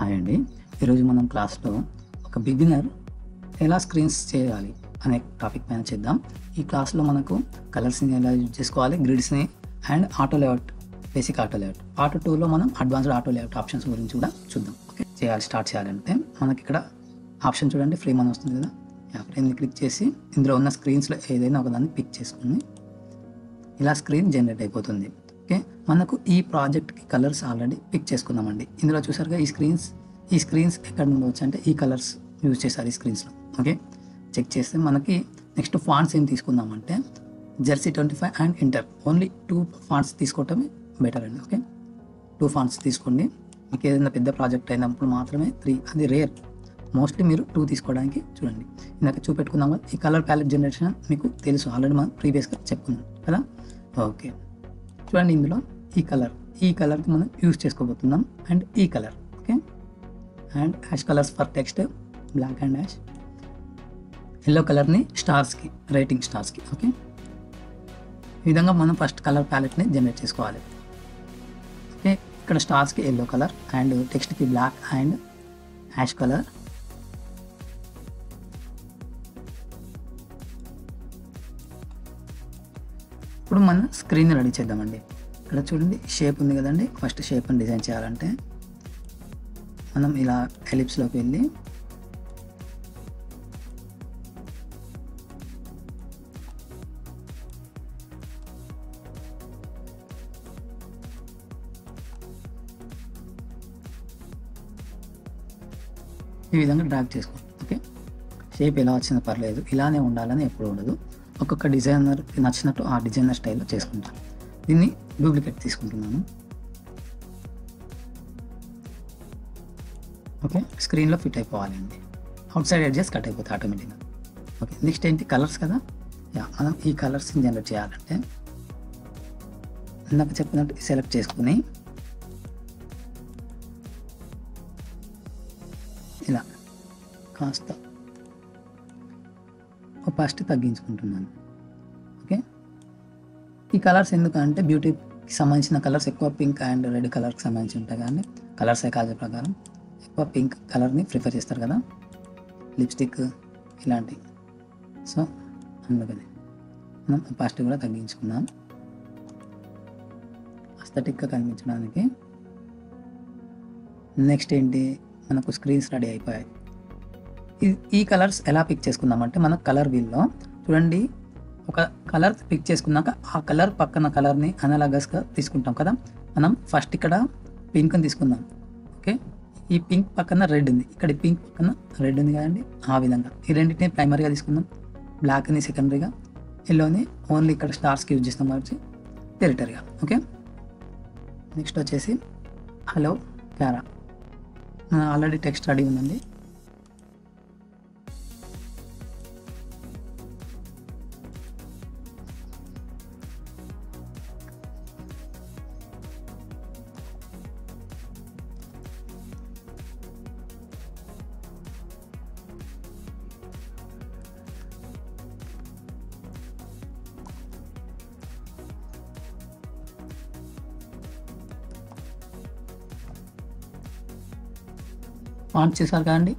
Hi అండి. ఈరోజు మనం క్లాస్లో ఒక బిగినర్ ఎలా స్క్రీన్స్ చేయాలి అనే టాపిక్ పైన చేద్దాం. ఈ క్లాస్లో మనకు కలర్స్ని ఎలా యూజ్ చేసుకోవాలి, గ్రిడ్స్ని and auto layout, basic auto layout. Part 2లో మనం అడ్వాన్స్డ్ ఆటో లేఅవుట్ ఆప్షన్స్ గురించి కూడా చూద్దాం. ఓకే, స్టార్ట్ చేయాలంటే మనకి ఇక్కడ ఆప్షన్ చూడండి, ఫ్రేమ్ అని వస్తుంది కదా. ఫ్రేమ్ని క్లిక్ చేసి ఇందులో ఉన్న స్క్రీన్స్లో ఏదైనా ఒకదాన్ని పిక్ చేసుకుని ఇలా స్క్రీన్ జనరేట్ అయిపోతుంది. ఓకే, మనకు ఈ ప్రాజెక్ట్కి కలర్స్ ఆల్రెడీ పిక్ చేసుకున్నామండి. ఇందులో చూసారుగా ఈ స్క్రీన్స్ ఎక్కడ నుండి వచ్చి అంటే ఈ కలర్స్ యూజ్ చేశారు ఈ స్క్రీన్స్లో. ఓకే, చెక్ చేస్తే మనకి నెక్స్ట్ ఫాంట్స్ ఏం తీసుకుందామంటే Jersey 25 and Inter. Only 2 fonts తీసుకోవటమే బెటర్ అండి. ఓకే, 2 ఫాంట్స్ తీసుకోండి. మీకు ఏదైనా పెద్ద ప్రాజెక్ట్ అయినప్పుడు మాత్రమే 3, అది రేర్. మోస్ట్లీ మీరు 2 తీసుకోవడానికి చూడండి. ఇందాక చూపెట్టుకుందాం కదా, ఈ కలర్ ప్యాలెట్ జనరేషన్ మీకు తెలుసు, ఆల్రెడీ మనం ప్రీవియస్గా చెప్పుకున్నాం కదా. ఓకే, చూడండి ఇందులో ఈ కలర్కి మనం యూజ్ చేసుకోబోతున్నాం. అండ్ ఈ colour, okay, and ash colours for text, black and ash. Yellow కలర్ని స్టార్స్కి, రేటింగ్ స్టార్స్కి. ఓకే, ఈ విధంగా మనం ఫస్ట్ కలర్ ప్యాలెట్ని జనరేట్ చేసుకోవాలి. ఓకే, ఇక్కడ స్టార్స్కి ఎల్లో కలర్ అండ్ టెక్స్ట్కి బ్లాక్ అండ్ యాష్ కలర్. ఇప్పుడు మనం స్క్రీన్ రెడీ చేద్దామండి. ఇక్కడ చూడండి షేప్ ఉంది కదండి. ఫస్ట్ షేప్ని డిజైన్ చేయాలంటే మనం ఇలా ఎలిప్స్లోకి వెళ్ళి ఈ విధంగా డ్రాగ్ చేసుకోండి. ఓకే, షేప్ ఎలా వచ్చినా పర్లేదు, ఇలానే ఉండాలని ఎప్పుడు ఉండదు. ఒక్కొక్క డిజైనర్కి నచ్చినట్టు ఆ డిజైనర్ స్టైల్లో చేసుకుంటాను. దీన్ని డూప్లికేట్ తీసుకుంటున్నాను. ఓకే, స్క్రీన్లో ఫిట్ అయిపోవాలండి. అవుట్ సైడ్ ఎడ్జెస్ కట్ అయిపోతాయి ఆటోమేటిక్గా. ఓకే, నెక్స్ట్ ఏంటి, కలర్స్ కదా. మనం ఈ కలర్స్ని జనరేట్ చేయాలంటే ఇందాక చెప్పినట్టు సెలెక్ట్ చేసుకుని ఇలా కాస్త ఒపాసిటీ తగ్గించుకుంటున్నాను. ఓకే, ఈ కలర్స్ ఎందుకంటే బ్యూటీకి సంబంధించిన కలర్స్ ఎక్కువ పింక్ అండ్ రెడ్ కలర్కి సంబంధించి ఉంటాయి. కానీ కలర్ సైకాలజీ ప్రకారం ఎక్కువ పింక్ కలర్ని ప్రిఫర్ చేస్తారు కదా, లిప్స్టిక్ ఇలాంటి. సో అందుకని మనం ఒపాసిటీ కూడా తగ్గించుకున్నాం అస్థెటిక్గా కనిపించడానికి. నెక్స్ట్ ఏంటి, మనకు స్క్రీన్స్ రెడీ అయిపోయాయి. ఈ కలర్స్ ఎలా పిక్ చేసుకుందామంటే మన కలర్ వీల్లో చూడండి, ఒక కలర్ పిక్ చేసుకున్నాక ఆ కలర్ పక్కన కలర్ని అనలాగస్గా తీసుకుంటాం కదా. మనం ఫస్ట్ ఇక్కడ పింక్ని తీసుకుందాం. ఓకే, ఈ పింక్ పక్కన రెడ్ ఉంది, ఇక్కడ పింక్ పక్కన రెడ్ ఉంది కదండి. ఆ విధంగా ఈ రెండింటిని ప్రైమరీగా తీసుకుందాం, బ్లాక్ని సెకండరీగా, ఎల్లోని ఓన్లీ ఇక్కడ స్టార్స్కి యూజ్ చేస్తాం కాబట్టి టెరిటరీగా. ఓకే, నెక్స్ట్ వచ్చేసి హలో క్యారా. మన ఆల్రెడీ టెక్స్ట్ రెడీ ఉందండి. ఫాంట్ చేశారు కదండి,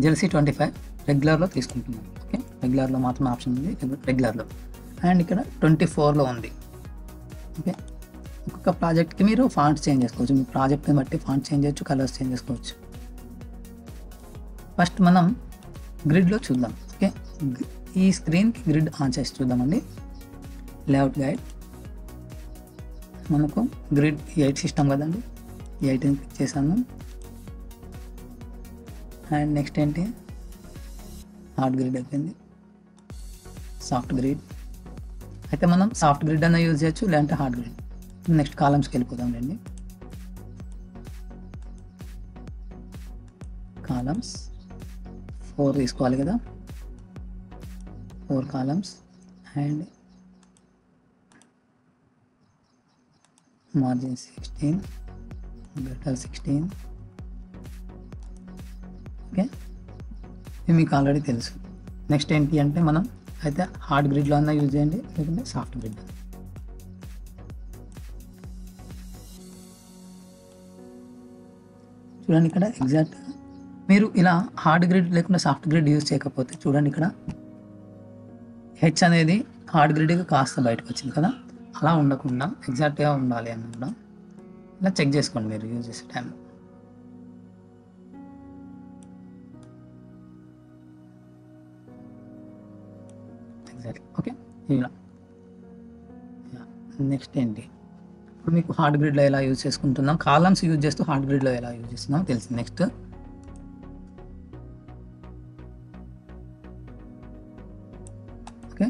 జెర్సీ 25 రెగ్యులర్లో తీసుకుంటున్నాను. ఓకే, రెగ్యులర్లో మాత్రం ఆప్షన్ ఉంది, రెగ్యులర్లో. అండ్ ఇక్కడ 24లో ఉంది. ఓకే, ఒక్కొక్క ప్రాజెక్ట్కి మీరు ఫాంట్స్ చేంజ్ చేసుకోవచ్చు. మీ ప్రాజెక్ట్ని బట్టి ఫాంట్ చేంజ్ చేయొచ్చు, కలర్స్ చేంజ్ చేసుకోవచ్చు. ఫస్ట్ మనం గ్రిడ్లో చూద్దాం. ఓకే, ఈ స్క్రీన్కి గ్రిడ్ ఆన్ చేసి చూద్దామండి. లేఅవుట్ గైడ్, మనకు గ్రిడ్ 8 సిస్టమ్ కదండి, 8ని క్లిక్ చేశాను. అండ్ నెక్స్ట్ ఏంటి, హార్డ్ గ్రిడ్ అయిపోయింది, సాఫ్ట్ గ్రిడ్. అయితే మనం సాఫ్ట్ గ్రిడ్ అన్న యూజ్ చేయొచ్చు, లేదంటే హార్డ్ గ్రిడ్. నెక్స్ట్ కాలమ్స్కి వెళ్ళిపోదాం రండి. కాలమ్స్ 4 తీసుకోవాలి కదా, 4 columns. And margin 16, better 16. Okay, ఇది మీకు ఆల్రెడీ తెలుసు. నెక్స్ట్ ఏంటి అంటే మనం అయితే హార్డ్ గ్రిడ్లో అన్నా యూజ్ చేయండి, లేకుంటే సాఫ్ట్ గ్రిడ్. చూడండి ఇక్కడ ఎగ్జాక్ట్ మీరు ఇలా హార్డ్ గ్రిడ్ లేకుండా సాఫ్ట్ గ్రిడ్ యూజ్ చేయకపోతే చూడండి ఇక్కడ హెచ్ అనేది హార్డ్ గ్రిడ్గా కాస్త బయటకు వచ్చింది కదా, అలా ఉండకుండా ఎగ్జాక్ట్గా ఉండాలి అని కూడా ఇలా చెక్ చేసుకోండి మీరు యూజ్ చేసే టైంలో. Exactly okay. ఇలా నెక్స్ట్ ఏంటి, ఇప్పుడు మీకు హార్డ్ గ్రిడ్లో ఎలా యూజ్ చేసుకుంటున్నాం, కాలమ్స్ యూజ్ చేస్తూ హార్డ్ గ్రిడ్లో ఎలా యూజ్ చేస్తున్నాం తెలిసింది. నెక్స్ట్ ఓకే,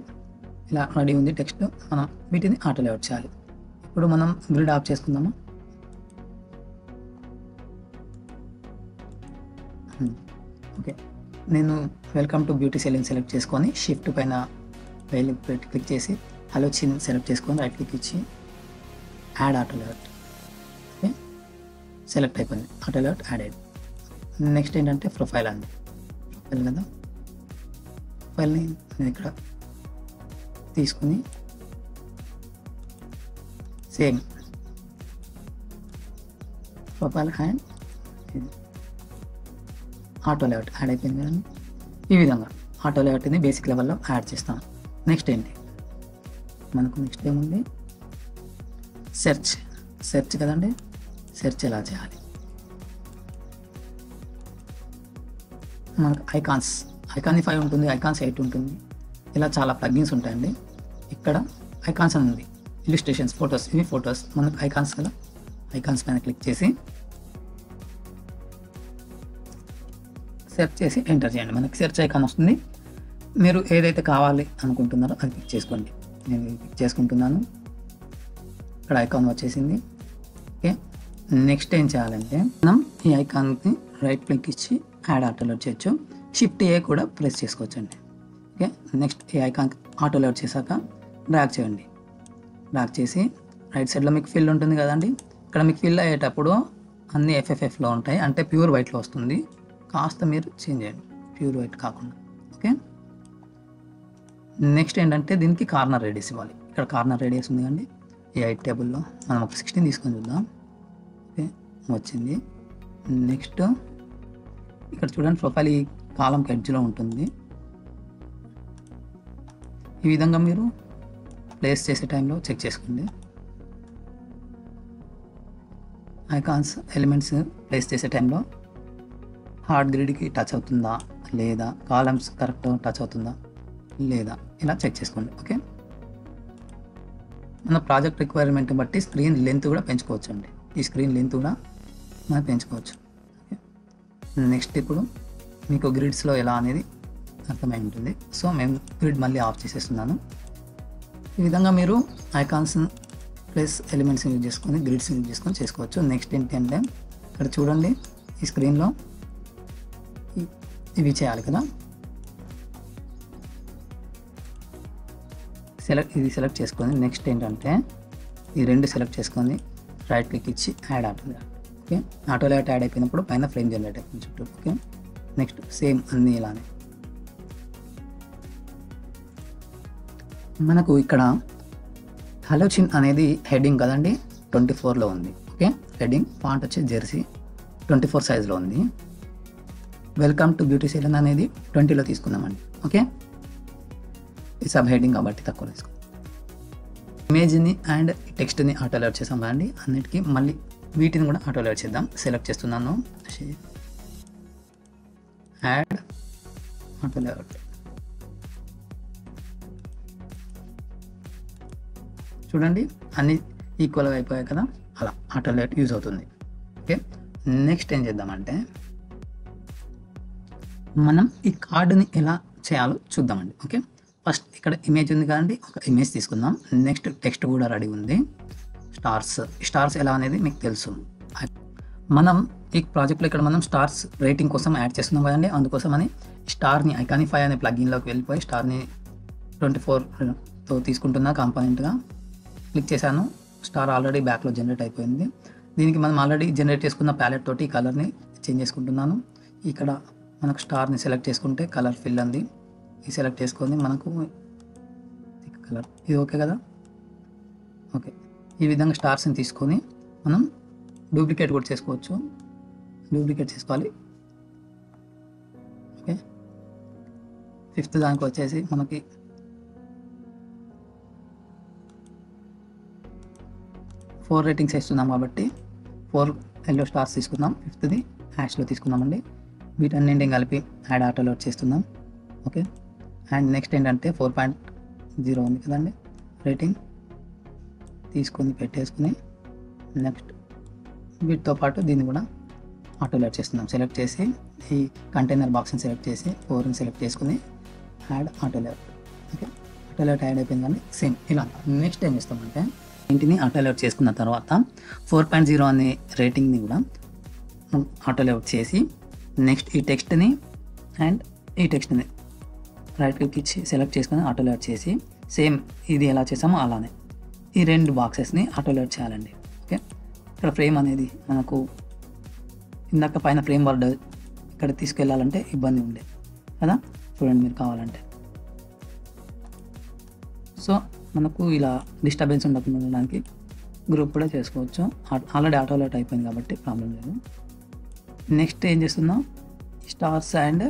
ఇలా రెడీ ఉంది టెక్స్ట్. మనం వీటిని ఆటో లేఅవుట్ చేయాలి. ఇప్పుడు మనం గ్రిడ్ ఆఫ్ చేసుకుందామా. ఓకే, నేను welcome to beauty selling select చేసుకొని షిఫ్ట్ పైన క్లిక్ చేసి హలో చిన్ సెలెక్ట్ చేసుకొని రైట్ క్లిక్ ఇచ్చి add auto layout. Okay, select అయిపోయింది, ఆటో లేఅవుట్ యాడ్ అయ్యింది. నెక్స్ట్ ఏంటంటే ప్రొఫైల్ అండి. ప్రొఫైల్ కదా, ప్రొఫైల్ని నేను ఇక్కడ తీసుకుని same profile and auto layout add అయిపోయింది కదండి. ఈ విధంగా ఆటో లేఅవుట్ని బేసిక్ లెవెల్లో యాడ్ చేస్తాం. నెక్స్ట్ ఏంటి మనకు, నెక్స్ట్ ఏముంది, సెర్చ్ కదండి. సెర్చ్ ఎలా చేయాలి, మనకు ఐకానిఫై ఉంటుంది, ఐకాన్స్ 8 ఉంటుంది, ఇలా చాలా ప్లగిన్స్ ఉంటాయండి. ఇక్కడ ఐకాన్స్ అని ఉంది, ఇలిస్ట్రేషన్స్, ఫొటోస్, ఇవి ఫొటోస్. మనకు ఐకాన్స్ కదా, ఐకాన్స్ పైన క్లిక్ చేసి సెర్చ్ చేసి ఎంటర్ చేయండి. మనకి సెర్చ్ ఐకాన్ వస్తుంది. మీరు ఏదైతే కావాలి అనుకుంటున్నారో అది క్లిక్ చేసుకోండి. నేను క్లిక్ చేసుకుంటున్నాను, ఇక్కడ ఐకాన్ వచ్చేసింది. ఓకే, నెక్స్ట్ ఏం చేయాలంటే మనం ఈ ఐకాన్కి రైట్ క్లిక్ ఇచ్చి యాడ్ ఆటో లేఅవుట్ చేయొచ్చు. షిఫ్ట్ ఏ కూడా ప్రెస్ చేసుకోవచ్చు అండి. ఓకే, నెక్స్ట్ ఈ ఐకాన్ ఆటో లేఅవుట్ చేశాక డ్రాగ్ చేయండి. డ్రాగ్ చేసి రైట్ సైడ్లో మీకు ఫిల్ ఉంటుంది కదండి. ఇక్కడ మీకు ఫిల్ అయ్యేటప్పుడు అన్ని ఎఫ్ఎఫ్ఎఫ్లో ఉంటాయి, అంటే ప్యూర్ వైట్లో వస్తుంది. కాస్త మీరు చేంజ్ చేయండి, ప్యూర్ వైట్ కాకుండా. ఓకే, నెక్స్ట్ ఏంటంటే దీనికి కార్నర్ రేడియస్ ఇవ్వాలి. ఇక్కడ కార్నర్ రేడియస్ ఉంది కండి, ఈ హైట్ టేబుల్లో మనం ఒక 16 తీసుకొని చూద్దాం. ఓకే, వచ్చింది. నెక్స్ట్ ఇక్కడ చూడండి, ప్రొఫైల్ ఈ కాలంకి ఎడ్జ్లో ఉంటుంది. ఈ విధంగా మీరు ప్లేస్ చేసే టైంలో చెక్ చేసుకోండి. ఐకాన్స్ ఎలిమెంట్స్ ప్లేస్ చేసే టైంలో హార్డ్ గ్రిడ్కి టచ్ అవుతుందా లేదా, కాలమ్స్ కరెక్ట్ టచ్ అవుతుందా లేదా, ఇలా చెక్ చేసుకోండి. ఓకే, మన ప్రాజెక్ట్ రిక్వైర్మెంట్ బట్టి స్క్రీన్ లెంత్ కూడా పెంచుకోవచ్చు అండి. ఈ స్క్రీన్ లెంత్ కూడా మనం పెంచుకోవచ్చు. ఓకే, నెక్స్ట్ ఇప్పుడు మీకు గ్రిడ్స్లో ఎలా అనేది అర్థమై ఉంటుంది. సో మేము గ్రిడ్ మళ్ళీ ఆఫ్ చేసేస్తున్నాను. ఈ విధంగా మీరు ఐకాన్స్ ప్లస్ ఎలిమెంట్స్ యూజ్ చేసుకొని గ్రిడ్స్ యూజ్ చేసుకొని చేసుకోవచ్చు. నెక్స్ట్ ఏంటంటే ఇక్కడ చూడండి, ఈ స్క్రీన్లో ఇవి చేయాలి కదా. ఇది సెలెక్ట్ చేసుకొని నెక్స్ట్ ఏంటంటే ఈ రెండు సెలెక్ట్ చేసుకొని రైట్ క్లిక్ ఇచ్చి add auto layout. Okay, auto layout add అయిపోయినప్పుడు పైన ఫ్రేమ్ జనరేట్ అయిపోయింది చుట్టూ. ఓకే, నెక్స్ట్ సేమ్ అన్నీ ఇలానే. మనకు ఇక్కడ హలో చిన్ అనేది హెడ్డింగ్ కదండి, 24లో ఉంది. ఓకే, హెడ్డింగ్ ఫాంట్ వచ్చి జెర్సీ 24 సైజ్లో ఉంది. వెల్కమ్ టు బ్యూటీ సెలూన్ అనేది 20లో తీసుకుందామండి. ఓకే, ఈ సబ్ హెడ్డింగ్ కాబట్టి తక్కువ తీసుకుందాం. ఇమేజ్ని అండ్ టెక్స్ట్ని ఆటో లేఅవుట్ చేసాం కదండి, అన్నిటికీ మళ్ళీ వీటిని కూడా ఆటో లేఅవుట్ చేద్దాం. సెలెక్ట్ చేస్తున్నాను, యాడ్ ఆటో లేఅవుట్. చూడండి అన్నీ ఈక్వల్గా అయిపోయాయి కదా, అలా ఆటో లేఅవుట్ యూజ్ అవుతుంది. ఓకే, నెక్స్ట్ ఏం చేద్దామంటే మనం ఈ కార్డుని ఎలా చేయాలో చూద్దామండి. ఓకే, ఫస్ట్ ఇక్కడ ఇమేజ్ ఉంది కదండి, ఒక ఇమేజ్ తీసుకుందాం. నెక్స్ట్ టెక్స్ట్ కూడా రెడీ ఉంది. స్టార్స్ ఎలా అనేది మీకు తెలుసు. మనం ఈ ప్రాజెక్ట్లో ఇక్కడ మనం స్టార్స్ రేటింగ్ కోసం యాడ్ చేస్తున్నాం కదండి, అందుకోసమని స్టార్ని ఐకానిఫై అనే ప్లగిన్లోకి వెళ్ళిపోయి స్టార్ని 24తో తీసుకుంటున్నా కాంపోనెంట్గా క్లిక్ చేశాను. స్టార్ ఆల్రెడీ బ్యాక్లో జనరేట్ అయిపోయింది. దీనికి మనం ఆల్రెడీ జనరేట్ చేసుకున్న ప్యాలెట్ తోటి ఈ కలర్ని చేంజ్ చేసుకుంటున్నాను. ఇక్కడ మనకు స్టార్ని సెలెక్ట్ చేసుకుంటే కలర్ ఫిల్ అంది, ఇది సెలెక్ట్ చేసుకొని మనకు కలర్ ఇది ఓకే కదా. ఓకే, ఈ విధంగా స్టార్స్ని తీసుకొని మనం డూప్లికేట్ కూడా చేసుకోవచ్చు. డూప్లికేట్ చేసుకోవాలి. ఓకే, 5th దానికి వచ్చేసి మనకి 4 రేటింగ్స్ ఇస్తున్నాం కాబట్టి 4 ఎల్లో స్టార్స్ తీసుకుందాం. 5th హ్యాష్లో తీసుకుందామండి. వీటన్నింటిని కలిపి యాడ్ ఆటో లోడ్ చేస్తున్నాం. ఓకే, అండ్ నెక్స్ట్ ఏంటంటే 4.0 ఉంది కదండి రేటింగ్, తీసుకొని పెట్టేసుకుని నెక్స్ట్ వీటితో పాటు దీన్ని కూడా ఆటో లోడ్ చేస్తున్నాం. సెలెక్ట్ చేసి ఈ కంటైనర్ బాక్స్ని సెలెక్ట్ చేసి 4ని సెలెక్ట్ చేసుకుని add auto load. Okay, auto load add అయిపోయింది కానీ సేమ్ ఇలా. నెక్స్ట్ ఏం చేస్తామంటే ఇంటిని ఆటో లోడ్ చేసుకున్న తర్వాత 4.0 అనే రేటింగ్ని కూడా ఆటో లోడ్ చేసి నెక్స్ట్ ఈ టెక్స్ట్ని అండ్ ఈ టెక్స్ట్ని రైట్ క్లిక్ ఇచ్చి సెలెక్ట్ చేసుకొని ఆటో లోడ్ చేసి సేమ్ ఇది ఎలా చేసామో అలానే ఈ 2 బాక్సెస్ని ఆటో లోడ్ చేయాలండి. ఓకే, ఇక్కడ ఫ్రేమ్ అనేది మనకు ఇందాక పైన ఫ్రేమ్ వర్డ్ ఇక్కడ తీసుకెళ్ళాలంటే ఇబ్బంది ఉండే కదా, చూడండి మీరు కావాలంటే. సో మనకు ఇలా డిస్టర్బెన్స్ ఉండకుండా ఉండడానికి గ్రూప్ కూడా చేసుకోవచ్చు. ఆల్రెడీ ఆటో లోడ్ అయిపోయింది కాబట్టి ప్రాబ్లం లేదు. నెక్స్ట్ ఏం చేస్తున్నాం, స్టార్స్ అండ్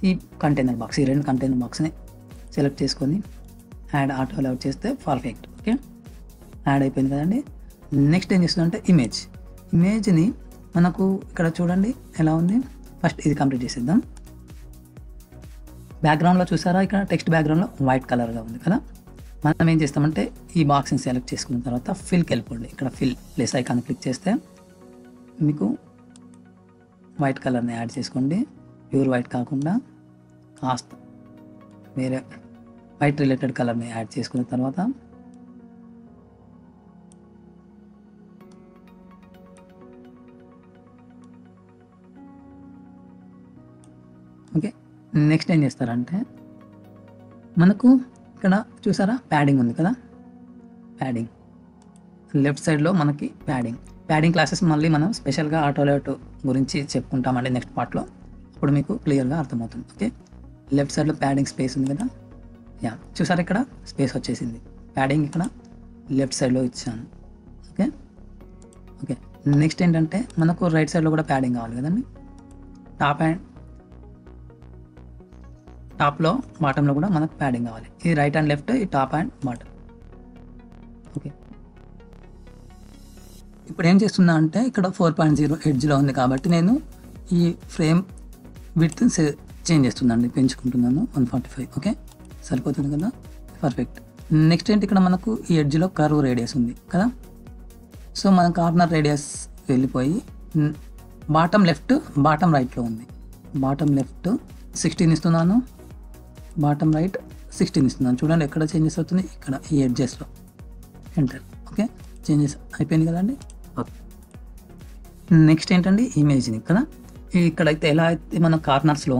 ఈ కంటైనర్ బాక్స్, ఈ 2 కంటైనర్ బాక్స్ని సెలెక్ట్ చేసుకొని యాడ్ ఆటో లోడ్ చేస్తే పర్ఫెక్ట్. ఓకే, యాడ్ అయిపోయింది కదండి. నెక్స్ట్ ఏం చేస్తుందంటే ఇమేజ్ని మనకు ఇక్కడ చూడండి ఎలా ఉంది. ఫస్ట్ ఇది కంప్లీట్ చేసేద్దాం. బ్యాక్గ్రౌండ్లో చూసారా, ఇక్కడ టెక్స్ట్ బ్యాక్గ్రౌండ్లో వైట్ కలర్గా ఉంది కదా. మనం ఏం చేస్తామంటే ఈ బాక్స్ని సెలెక్ట్ చేసుకున్న తర్వాత ఫిల్కి వెళ్ళిపోండి. ఇక్కడ ఫిల్ ప్లస్ ఐకాన్ క్లిక్ చేస్తే మీకు వైట్ కలర్ని యాడ్ చేసుకోండి. ప్యూర్ వైట్ కాకుండా కాస్త వేరే వైట్ రిలేటెడ్ కలర్ని యాడ్ చేసుకున్న తర్వాత ఓకే, నెక్స్ట్ ఏం చేస్తారంటే మనకు ఇక్కడ చూసారా ప్యాడింగ్ ఉంది కదా, ప్యాడింగ్ లెఫ్ట్ సైడ్లో మనకి ప్యాడింగ్ క్లాసెస్ మళ్ళీ మనం స్పెషల్గా ఆటో లోడ్ గురించి చెప్పుకుంటామండి నెక్స్ట్ పార్ట్లో, అప్పుడు మీకు క్లియర్గా అర్థమవుతుంది. ఓకే, లెఫ్ట్ సైడ్లో ప్యాడింగ్ స్పేస్ ఉంది కదా, యా చూసారా ఇక్కడ స్పేస్ వచ్చేసింది. ప్యాడింగ్ ఇక్కడ లెఫ్ట్ సైడ్లో ఇచ్చాను. ఓకే ఓకే, నెక్స్ట్ ఏంటంటే మనకు రైట్ సైడ్లో కూడా ప్యాడింగ్ కావాలి కదండి. టాప్లో బాటంలో కూడా మనకు ప్యాడింగ్ కావాలి. ఇది రైట్ అండ్ లెఫ్ట్, ఈ టాప్ అండ్ బాటమ్. ఓకే, ఇప్పుడు ఏం చేస్తున్నా అంటే ఇక్కడ 4.0 ఎడ్జ్లో ఉంది కాబట్టి నేను ఈ ఫ్రేమ్ విడ్త్ చేంజ్ చేస్తున్నాను, పెంచుకుంటున్నాను 145. ఓకే, సరిపోతుంది కదా, పర్ఫెక్ట్. నెక్స్ట్ ఏంటి, ఇక్కడ మనకు ఈ ఎడ్జ్లో కర్వ్ రేడియస్ ఉంది కదా. సో మనం కార్నర్ రేడియస్ వెళ్ళిపోయి బాటమ్ లెఫ్ట్ బాటమ్ రైట్లో ఉంది. బాటమ్ లెఫ్ట్ 16 ఇస్తున్నాను, బాటమ్ రైట్ 16 ఇస్తున్నాను. చూడండి ఎక్కడ చేంజెస్ అవుతుంది, ఇక్కడ ఈ ఎడ్జెస్లో. ఎంటర్. ఓకే, చేంజెస్ అయిపోయింది కదండి. ఓకే, నెక్స్ట్ ఏంటండి ఇమేజ్ని కదా, ఇక్కడైతే ఎలా అయితే మనం కార్నర్స్లో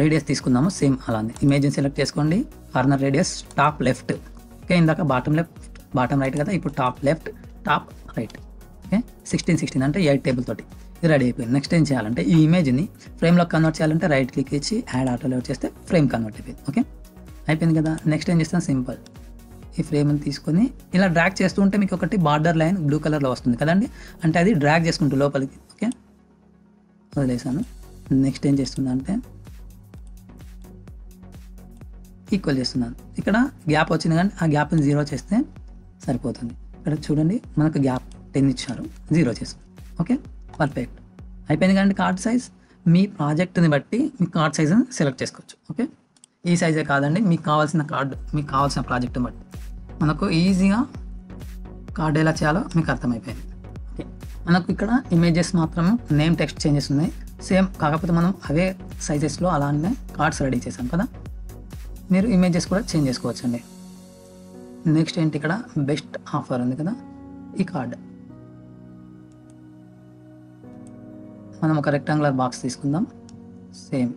రేడియస్ తీసుకుందామో సేమ్ అలానే ఇమేజ్ని సెలెక్ట్ చేసుకోండి. Corner radius top left. Okay, ఇందాక బాటమ్ లెఫ్ట్ బాటమ్ రైట్ కదా, ఇప్పుడు top left top right. Okay, 16 అంటే 8 టేబుల్ తోటి ఇది రెడీ అయిపోయింది. నెక్స్ట్ ఏం చేయాలంటే ఈ ఇమేజ్ని ఫ్రేమ్లో కన్వర్ట్ చేయాలంటే రైట్ క్లిక్ ఇచ్చి యాడ్ ఆటో లోడ్ చేస్తే ఫ్రేమ్ కన్వర్ట్ అయిపోయింది. ఓకే, అయిపోయింది కదా. నెక్స్ట్ ఏం చేస్తాను, సింపుల్ ఈ ఫ్రేమ్ని తీసుకొని ఇలా డ్రాగ్ చేస్తూ ఉంటే మీకు ఒకటి బార్డర్ లైన్ బ్లూ కలర్లో వస్తుంది కదండి, అంటే అది డ్రాగ్ చేసుకుంటూ లోపలికి. ఓకే, వదిలేసాను. నెక్స్ట్ ఏం చేస్తున్నా అంటే ఈక్వల్ చేస్తున్నాను. ఇక్కడ గ్యాప్ వచ్చింది కానీ ఆ గ్యాప్ని 0 చేస్తే సరిపోతుంది. ఇక్కడ చూడండి మనకు గ్యాప్ 10 ఇచ్చారు, 0 చేస్తాం. ఓకే, పర్ఫెక్ట్ అయిపోయింది కదండి. కార్డ్ సైజ్ మీ ప్రాజెక్ట్ని బట్టి మీ కార్డ్ సైజ్ని సెలెక్ట్ చేసుకోవచ్చు. ఓకే, ఈ సైజే కాదండి, మీకు కావాల్సిన కార్డు మీకు కావాల్సిన ప్రాజెక్ట్ని బట్టి మనకు ఈజీగా కార్డ్ ఎలా చేయాలో మీకు అర్థమైపోయింది. ఓకే, మనకు ఇక్కడ ఇమేజెస్ మాత్రం నేమ్ టెక్స్ట్ చేంజెస్ ఉన్నాయి సేమ్, కాకపోతే మనం అవే సైజెస్లో అలానే కార్డ్స్ రెడీ చేసాం కదా. మీరు ఇమేజెస్ కూడా చేంజ్ చేసుకోవచ్చు అండి. నెక్స్ట్ ఏంటి, ఇక్కడ బెస్ట్ ఆఫర్ ఉంది కదా, ఈ కార్డ్ మనం ఒక రెక్టాంగులర్ బాక్స్ తీసుకుందాం. సేమ్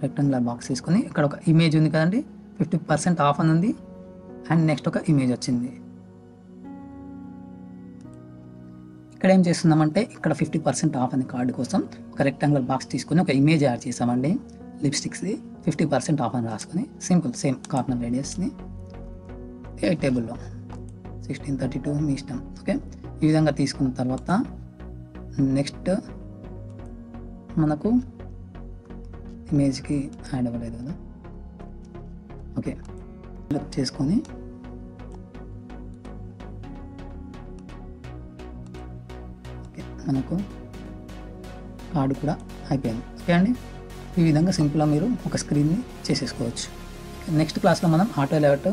రెక్టాంగులర్ బాక్స్ తీసుకుని ఇక్కడ ఒక ఇమేజ్ ఉంది కదండి, 50% ఆఫ్ అని ఉంది. అండ్ నెక్స్ట్ ఒక ఇమేజ్ వచ్చింది. ఇక్కడ ఏం చేస్తున్నామంటే ఇక్కడ 50% ఆఫ్ అనే కార్డు కోసం ఒక రెక్టాంగులర్ బాక్స్ తీసుకుని ఒక ఇమేజ్ యాడ్ చేసామండి. లిప్స్టిక్స్ది 50% ఆఫ్ అని రాసుకొని సింపుల్ సేమ్ కార్నర్ రేడియస్ని 8 టేబుల్లో 1632 మీ ఇష్టం. ఓకే, ఈ విధంగా తీసుకున్న తర్వాత నెక్స్ట్ మనకు ఇమేజ్కి యాడ్ అవ్వలేదు కదా. ఓకే, సెలెక్ట్ చేసుకొని మనకు కార్డు కూడా అయిపోయింది. ఓకే అండి, ఈ విధంగా సింపుల్గా మీరు ఒక స్క్రీన్ని చేసేసుకోవచ్చు. నెక్స్ట్ క్లాస్లో మనం ఆటో లేఅవుట్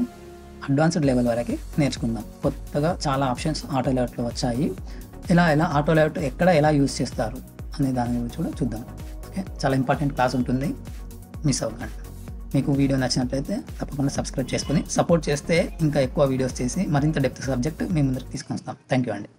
అడ్వాన్స్డ్ లెవెల్ వరకు నేర్చుకుందాం. కొత్తగా చాలా ఆప్షన్స్ ఆటో లేఅవుట్లో వచ్చాయి. ఎలా ఆటో లేఅవుట్ ఎలా యూజ్ చేస్తారు అనే దాని గురించి కూడా చూద్దాం. ఓకే, చాలా ఇంపార్టెంట్ క్లాస్ ఉంటుంది, మిస్ అవ్వకండి. మీకు వీడియో నచ్చినట్లయితే తప్పకుండా సబ్స్క్రైబ్ చేసుకొని సపోర్ట్ చేస్తే ఇంకా ఎక్కువ వీడియోస్ చేసి మరింత డెప్త్ సబ్జెక్ట్ మీ ముందరికి తీసుకొని వస్తాం. థ్యాంక్ యూ అండి.